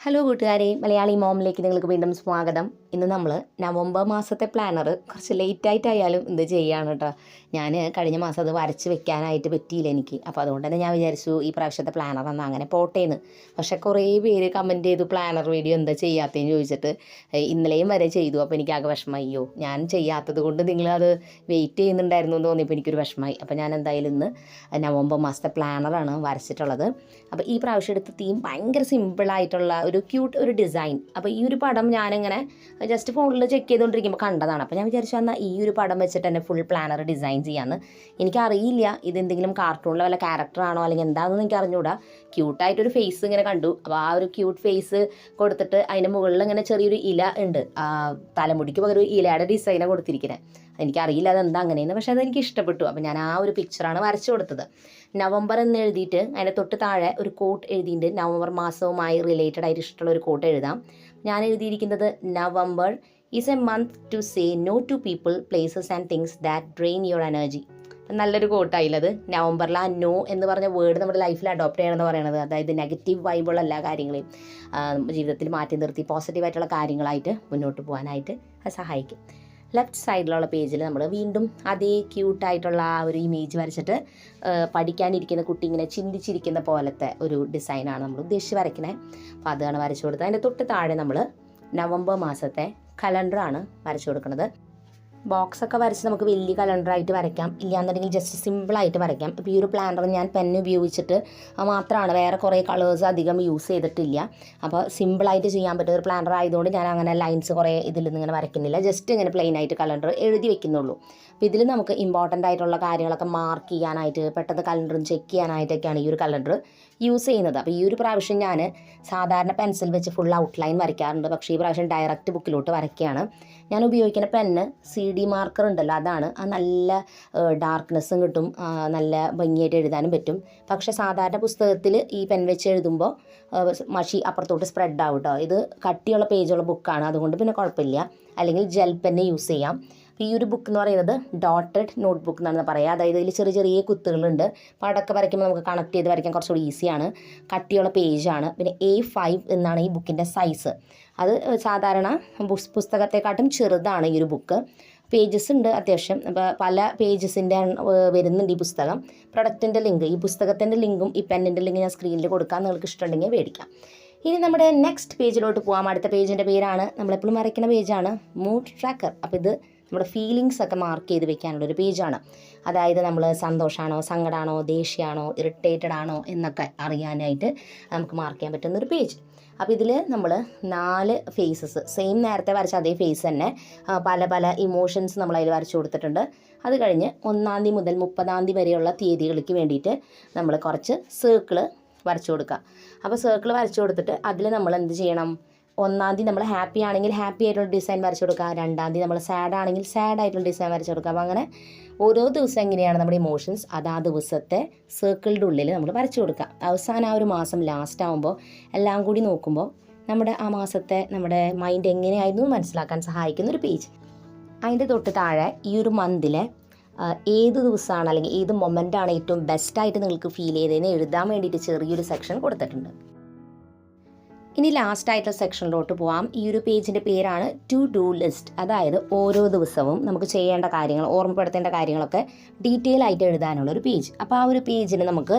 Hello കൂട്ടുകാരെ, മലയാളി മോമിലേക്ക് നിങ്ങൾക്ക് വീണ്ടും സ്വാഗതം. ഇന്ന് നമ്മൾ നവംബർ മാസത്തെ പ്ലാനർ കുറച്ച് ലേറ്റായിട്ടായാലും ഇത് ചെയ്യുകയാണ് കേട്ടോ. ഞാൻ കഴിഞ്ഞ മാസം അത് വരച്ച് വെക്കാനായിട്ട് പറ്റിയില്ല എനിക്ക്. അപ്പോൾ അതുകൊണ്ട് തന്നെ ഞാൻ വിചാരിച്ചു ഈ പ്രാവശ്യത്തെ പ്ലാനർ എന്നാൽ അങ്ങനെ പോട്ടേന്ന്. പക്ഷേ കുറേ പേര് കമൻറ്റ് ചെയ്തു പ്ലാനർ വീഡിയോ എന്താ ചെയ്യാത്തതെന്ന് ചോദിച്ചിട്ട്. ഇന്നലെയും വരെ ചെയ്തു. അപ്പോൾ എനിക്കാകെ വിഷമമായി. ഞാൻ ചെയ്യാത്തത് കൊണ്ട് നിങ്ങളത് വെയിറ്റ് ചെയ്യുന്നുണ്ടായിരുന്നു എന്ന് തോന്നിയപ്പോൾ എനിക്കൊരു വിഷമമായി. അപ്പോൾ ഞാൻ എന്തായാലും ഇന്ന് നവംബർ മാസത്തെ പ്ലാനറാണ് വരച്ചിട്ടുള്ളത്. അപ്പോൾ ഈ പ്രാവശ്യം എടുത്ത തീം ഭയങ്കര സിമ്പിളായിട്ടുള്ള ഒരു ക്യൂട്ട് ഒരു ഡിസൈൻ. അപ്പോൾ ഈ ഒരു പടം ഞാനിങ്ങനെ ജസ്റ്റ് ഫോണിൽ ചെക്ക് ചെയ്തുകൊണ്ടിരിക്കുമ്പോൾ കണ്ടതാണ്. അപ്പോൾ ഞാൻ വിചാരിച്ചു എന്നാൽ ഈ ഒരു പടം വെച്ചിട്ട് തന്നെ ഫുൾ പ്ലാനർ ഡിസൈൻ ചെയ്യാമെന്ന്. എനിക്കറിയില്ല ഇതെന്തെങ്കിലും കാർട്ടൂണിലെ വല്ല ക്യാരക്ടറാണോ അല്ലെങ്കിൽ എന്താണെന്ന് എനിക്ക് അറിഞ്ഞുകൂടാ. ക്യൂട്ടായിട്ടൊരു ഫേസ് ഇങ്ങനെ കണ്ടു. അപ്പോൾ ആ ഒരു ക്യൂട്ട് ഫേസ് കൊടുത്തിട്ട് അതിൻ്റെ മുകളിൽ ഇങ്ങനെ ചെറിയൊരു ഇല ഉണ്ട്. തലമുടിക്ക് പകരം ഒരു ഇലയുടെ ഡിസൈനാണ് കൊടുത്തിരിക്കുന്നത്. എനിക്കറിയില്ല അതെന്താ അങ്ങനെയെന്ന്, പക്ഷേ അതെനിക്ക് ഇഷ്ടപ്പെട്ടു. അപ്പോൾ ഞാൻ ആ ഒരു പിക്ചറാണ് വരച്ചു കൊടുത്തത്. നവംബർ എന്ന് എഴുതിയിട്ട് അതിൻ്റെ തൊട്ട് താഴെ ഒരു കോട്ട് എഴുതിയിട്ടുണ്ട്. നവംബർ മാസവുമായി റിലേറ്റഡ് ആയിട്ട് ഇഷ്ടമുള്ള ഒരു കോട്ട് എഴുതാം. ഞാൻ എഴുതിയിരിക്കുന്നത് November is a month to say no to people, places and things that drain your energy. നല്ലൊരു കോട്ടായില്ലത്. നവംബറിൽ ആ നോ എന്ന് പറഞ്ഞ വേർഡ് നമ്മുടെ ലൈഫിൽ അഡോപ്റ്റ് ചെയ്യണമെന്ന് പറയുന്നത്, അതായത് നെഗറ്റീവ് വൈബുള്ള എല്ലാ കാര്യങ്ങളെയും ജീവിതത്തിൽ മാറ്റി നിർത്തി പോസിറ്റീവായിട്ടുള്ള കാര്യങ്ങളായിട്ട് മുന്നോട്ട് പോകാനായിട്ട് അത് സഹായിക്കും. ലെഫ്റ്റ് സൈഡിലുള്ള പേജിൽ നമ്മൾ വീണ്ടും അതേ ക്യൂട്ടായിട്ടുള്ള ആ ഒരു ഇമേജ് വരച്ചിട്ട് പഠിക്കാനിരിക്കുന്ന കുട്ടി ഇങ്ങനെ ചിന്തിച്ചിരിക്കുന്ന പോലത്തെ ഒരു ഡിസൈനാണ് നമ്മൾ ഉദ്ദേശിച്ച് വരയ്ക്കുന്നത്. അപ്പോൾ അതാണ് വരച്ചു കൊടുത്തത്. അതിൻ്റെ തൊട്ട് താഴെ നമ്മൾ നവംബർ മാസത്തെ കലണ്ടറാണ് വരച്ചു കൊടുക്കുന്നത്. ബോക്സൊക്കെ വരച്ച് നമുക്ക് വലിയ കലണ്ടറായിട്ട് വരയ്ക്കാം, ഇല്ലാന്നുണ്ടെങ്കിൽ ജസ്റ്റ് സിമ്പിളായിട്ട് വരയ്ക്കാം. ഇപ്പോൾ ഈ ഒരു പ്ലാനർ ഞാൻ പെന്ന് ഉപയോഗിച്ചിട്ട് മാത്രമാണ്, വേറെ കുറേ കളേഴ്സ് അധികം യൂസ് ചെയ്തിട്ടില്ല. അപ്പോൾ സിമ്പിളായിട്ട് ചെയ്യാൻ പറ്റുന്ന ഒരു പ്ലാനർ ആയതുകൊണ്ട് ഞാൻ അങ്ങനെ ലൈൻസ് കുറേ ഇതിൽ നിന്ന് ഇങ്ങനെ വരയ്ക്കുന്നില്ല. ജസ്റ്റ് ഇങ്ങനെ പ്ലെയിൻ ആയിട്ട് കലണ്ടർ എഴുതി വെക്കുന്നുള്ളൂ. അപ്പോൾ ഇതിൽ നമുക്ക് ഇമ്പോർട്ടൻ്റ് ആയിട്ടുള്ള കാര്യങ്ങളൊക്കെ മാർക്ക് ചെയ്യാനായിട്ട്, പെട്ടെന്ന് കലണ്ടറും ചെക്ക് ചെയ്യാനായിട്ടൊക്കെയാണ് ഈ ഒരു കലണ്ടർ യൂസ് ചെയ്യുന്നത്. അപ്പോൾ ഈ ഒരു പ്രാവശ്യം ഞാൻ സാധാരണ പെൻസിൽ വെച്ച് ഫുൾ ഔട്ട്ലൈൻ വരയ്ക്കാറുണ്ട്. പക്ഷേ ഈ പ്രാവശ്യം ഡയറക്റ്റ് ബുക്കിലോട്ട് വരയ്ക്കുകയാണ്. ഞാൻ ഉപയോഗിക്കുന്ന പെന്ന് CD മാർക്കർ ഉണ്ടല്ലോ, അതാണ്. അത് നല്ല ഡാർക്ക്നെസ്സും കിട്ടും, നല്ല ഭംഗിയായിട്ട് എഴുതാനും പറ്റും. പക്ഷേ സാധാരണ പുസ്തകത്തിൽ ഈ പെൻ വെച്ച് എഴുതുമ്പോൾ മഷി അപ്പുറത്തോട്ട് സ്പ്രെഡ് ആവും കേട്ടോ. ഇത് കട്ടിയുള്ള പേജുള്ള ബുക്കാണ്, അതുകൊണ്ട് പിന്നെ കുഴപ്പമില്ല. അല്ലെങ്കിൽ ജെൽ പെന്ന് യൂസ് ചെയ്യാം. ഈ ഒരു ബുക്ക് എന്ന് പറയുന്നത് ഡോട്ടഡ് നോട്ട് ബുക്ക് എന്നാണ് പറയുക. അതായത് ഇതിൽ ചെറിയ ചെറിയ കുത്തുകളുണ്ട്. പടമൊക്കെ വരയ്ക്കുമ്പോൾ നമുക്ക് കണക്ട് ചെയ്ത് വരയ്ക്കാൻ കുറച്ചുകൂടി ഈസിയാണ്. കട്ടിയുള്ള പേജാണ്. പിന്നെ A5 എന്നാണ് ഈ ബുക്കിൻ്റെ സൈസ്. അത് സാധാരണ പുസ്തകത്തെക്കാട്ടും ചെറുതാണ് ഈ ഒരു ബുക്ക്. പേജസ് ഉണ്ട് അത്യാവശ്യം. അപ്പോൾ പല പേജസിൻ്റെ വരുന്നുണ്ട് ഈ പുസ്തകം. പ്രൊഡക്റ്റിൻ്റെ ലിങ്ക്, ഈ പുസ്തകത്തിൻ്റെ ലിങ്കും ഈ പെന്നിൻ്റെ ലിങ്ക് ഞാൻ സ്ക്രീനിൽ കൊടുക്കാം. നിങ്ങൾക്ക് ഇഷ്ടമുണ്ടെങ്കിൽ മേടിക്കാം. ഇനി നമ്മുടെ നെക്സ്റ്റ് പേജിലോട്ട് പോകാം. അടുത്ത പേജിൻ്റെ പേരാണ്, നമ്മളെപ്പോഴും വരയ്ക്കുന്ന പേജാണ്, മൂഡ് ട്രാക്കർ. അപ്പോൾ ഇത് നമ്മുടെ ഫീലിങ്സ് ഒക്കെ മാർക്ക് ചെയ്ത് വെക്കാനുള്ളൊരു പേജാണ്. അതായത് നമ്മൾ സന്തോഷമാണോ, സങ്കടമാണോ, ദേഷ്യമാണോ, ഇറിറ്റേറ്റഡ് ആണോ എന്നൊക്കെ അറിയാനായിട്ട് നമുക്ക് മാർക്ക് ചെയ്യാൻ പറ്റുന്നൊരു പേജ്. അപ്പോൾ ഇതിൽ നമ്മൾ 4 ഫേസസ്, സെയിം നേരത്തെ വരച്ച അതേ ഫേസ് തന്നെ, പല പല ഇമോഷൻസ് നമ്മളതിൽ വരച്ചു കൊടുത്തിട്ടുണ്ട്. അത് കഴിഞ്ഞ് 1-ാം തീയതി മുതൽ 30-ാം തീയതി വരെയുള്ള തീയതികൾക്ക് വേണ്ടിയിട്ട് നമ്മൾ കുറച്ച് സർക്കിൾ വരച്ചു കൊടുക്കുക. അപ്പോൾ സർക്കിൾ വരച്ചു കൊടുത്തിട്ട് അതിൽ നമ്മൾ എന്ത് ചെയ്യണം, 1-ാം തീയതി നമ്മൾ ഹാപ്പി ആണെങ്കിൽ ഹാപ്പി ആയിട്ടുള്ള ഡിസൈൻ വരച്ചു കൊടുക്കുക. 2-ാം തീയതി നമ്മൾ സാഡ് ആണെങ്കിൽ സാഡ് ആയിട്ടുള്ള ഡിസൈൻ വരച്ചു കൊടുക്കുക. അപ്പോൾ അങ്ങനെ ഓരോ ദിവസം എങ്ങനെയാണ് നമ്മുടെ ഇമോഷൻസ് അത് ആ ദിവസത്തെ സർക്കിളിൻ്റെ ഉള്ളിൽ നമ്മൾ വരച്ചു കൊടുക്കുക. അവസാനം ആ ഒരു മാസം ലാസ്റ്റ് ആകുമ്പോൾ എല്ലാം കൂടി നോക്കുമ്പോൾ നമ്മുടെ ആ മാസത്തെ നമ്മുടെ മൈൻഡ് എങ്ങനെയായിരുന്നു മനസ്സിലാക്കാൻ സഹായിക്കുന്ന ഒരു പേജ്. അതിൻ്റെ തൊട്ട് താഴെ ഈ ഒരു മന്തിലെ ഏത് ദിവസമാണ് അല്ലെങ്കിൽ ഏത് മൊമെൻ്റാണ് ഏറ്റവും ബെസ്റ്റായിട്ട് നിങ്ങൾക്ക് ഫീൽ ചെയ്തതെന്ന് എഴുതാൻ വേണ്ടിയിട്ട് ചെറിയൊരു സെക്ഷൻ കൊടുത്തിട്ടുണ്ട്. ഇനി ലാസ്റ്റ് ആയിട്ടുള്ള സെക്ഷനിലോട്ട് പോകാം. ഈ ഒരു പേജിൻ്റെ പേരാണ് ടു ഡു ലിസ്റ്റ്. അതായത് ഓരോ ദിവസവും നമുക്ക് ചെയ്യേണ്ട കാര്യങ്ങൾ, ഓർമ്മപ്പെടുത്തേണ്ട കാര്യങ്ങളൊക്കെ ഡീറ്റെയിൽ ആയിട്ട് എഴുതാനുള്ള ഒരു പേജ്. അപ്പോൾ ആ ഒരു പേജിന് നമുക്ക്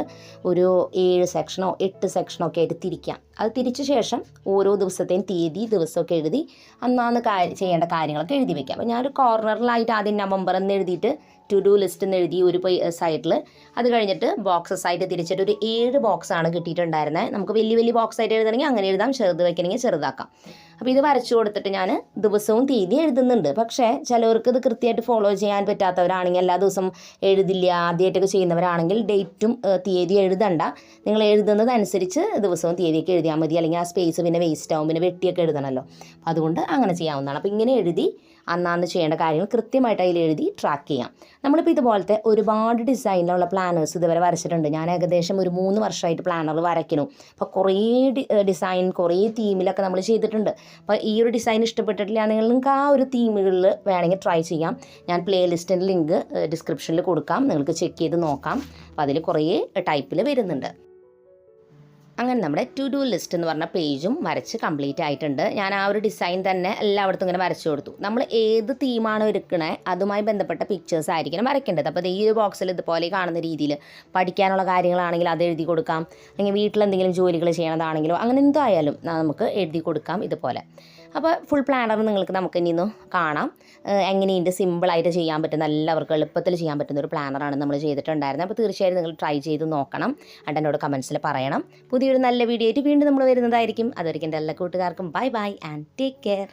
ഒരു 7 സെക്ഷനോ 8 സെക്ഷനോ ഒക്കെ ആയിട്ട് തിരിക്കാം. അത് തിരിച്ച ശേഷം ഓരോ ദിവസത്തെയും തീയതി ദിവസമൊക്കെ എഴുതി അന്നാന്ന് ചെയ്യേണ്ട കാര്യങ്ങളൊക്കെ എഴുതി വയ്ക്കാം. അപ്പോൾ ഞാനൊരു കോർണറിലായിട്ട് ആദ്യം നവംബർ എന്ന് എഴുതിയിട്ട് ടു ഡു ലിസ്റ്റ് എന്ന് എഴുതി ഒരു സൈഡിൽ. അത് കഴിഞ്ഞിട്ട് ബോക്സസ് ആയിട്ട് തിരിച്ചിട്ട് ഒരു 7 ബോക്സാണ് കിട്ടിയിട്ടുണ്ടായിരുന്നത്. നമുക്ക് വലിയ വലിയ ബോക്സ് ആയിട്ട് എഴുതണമെങ്കിൽ അങ്ങനെ എഴുതാം, ചെറുത് വയ്ക്കണമെങ്കിൽ ചെറുതാക്കാം. അപ്പോൾ ഇത് വരച്ചു കൊടുത്തിട്ട് ഞാൻ ദിവസവും തീയതി എഴുതുന്നുണ്ട്. പക്ഷേ ചിലവർക്ക് ഇത് കൃത്യമായിട്ട് ഫോളോ ചെയ്യാൻ പറ്റാത്തവരാണെങ്കിൽ, എല്ലാ ദിവസം എഴുതില്ല, ആദ്യമായിട്ടൊക്കെ ചെയ്യുന്നവരാണെങ്കിൽ ഡേറ്റും തീയതി എഴുതണ്ട. നിങ്ങൾ എഴുതുന്നതനുസരിച്ച് ദിവസവും തീയതിയൊക്കെ എഴുതിയാൽ മതി. അല്ലെങ്കിൽ ആ സ്പേസ് പിന്നെ വേസ്റ്റ് ആവും, പിന്നെ വെട്ടിയൊക്കെ എഴുതണമല്ലോ. അപ്പോൾ അതുകൊണ്ട് അങ്ങനെ ചെയ്യാവുന്നതാണ്. അപ്പോൾ ഇങ്ങനെ എഴുതി അന്നാന്ന് ചെയ്യേണ്ട കാര്യങ്ങൾ കൃത്യമായിട്ട് അതിൽ എഴുതി ട്രാക്ക് ചെയ്യാം. നമ്മളിപ്പോൾ ഇതുപോലത്തെ ഒരുപാട് ഡിസൈനിലുള്ള പ്ലാനേഴ്സ് ഇതുവരെ വരച്ചിട്ടുണ്ട്. ഞാൻ ഏകദേശം ഒരു 3 വർഷമായിട്ട് പ്ലാനർ വരയ്ക്കുന്നു. അപ്പോൾ കുറേ ഡിസൈൻ, കുറേ തീമിലൊക്കെ നമ്മൾ ചെയ്തിട്ടുണ്ട്. അപ്പോൾ ഈ ഒരു ഡിസൈൻ ഇഷ്ടപ്പെട്ടിട്ടില്ല നിങ്ങൾക്ക് ആ ഒരു തീമുകളിൽ വേണമെങ്കിൽ ട്രൈ ചെയ്യാം. ഞാൻ പ്ലേ ലിസ്റ്റിൻ്റെ ലിങ്ക് ഡിസ്ക്രിപ്ഷനിൽ കൊടുക്കാം, നിങ്ങൾക്ക് ചെക്ക് ചെയ്ത് നോക്കാം. അപ്പോൾ അതിൽ കുറേ ടൈപ്പിൽ വരുന്നുണ്ട്. അങ്ങനെ നമ്മുടെ ടു ഡു ലിസ്റ്റ് എന്ന് പറഞ്ഞ പേജും വരച്ച് കംപ്ലീറ്റ് ആയിട്ടുണ്ട്. ഞാൻ ആ ഒരു ഡിസൈൻ തന്നെ എല്ലായിടത്തും ഇങ്ങനെ വരച്ചു കൊടുത്തു. നമ്മൾ ഏത് തീമാണ് ഒരുക്കണേ അതുമായി ബന്ധപ്പെട്ട പിക്ചേഴ്സ് ആയിരിക്കണം വരയ്ക്കേണ്ടത്. അപ്പോൾ ഈ ഒരു ബോക്സിൽ ഇതുപോലെ കാണുന്ന രീതിയിൽ പഠിക്കാനുള്ള കാര്യങ്ങളാണെങ്കിൽ അത് എഴുതി കൊടുക്കാം, അല്ലെങ്കിൽ വീട്ടിലെന്തെങ്കിലും ജോലികൾ ചെയ്യണതാണെങ്കിലോ അങ്ങനെ എന്തായാലും നമുക്ക് എഴുതി കൊടുക്കാം ഇതുപോലെ. അപ്പോൾ ഫുൾ പ്ലാനർ നമുക്ക് ഇനി ഒന്ന് കാണാം. എങ്ങനെയുണ്ട് സിമ്പിളായിട്ട് ചെയ്യാൻ പറ്റുന്ന, എല്ലാവർക്കും എളുപ്പത്തിൽ ചെയ്യാൻ പറ്റുന്ന ഒരു പ്ലാനറാണ് നമ്മൾ ചെയ്തിട്ടുണ്ടായിരുന്നത്. അപ്പോൾ തീർച്ചയായും നിങ്ങൾ ട്രൈ ചെയ്ത് നോക്കണം. എന്നിട്ട് എന്നോട് കമൻസിൽ പറയണം. പുതിയൊരു നല്ല വീഡിയോ ആയിട്ട് വീണ്ടും നമ്മൾ വരുന്നതായിരിക്കും. അതുവരെയ്ക്കും എൻ്റെ എല്ലാ കൂട്ടുകാർക്കും bye bye and take care.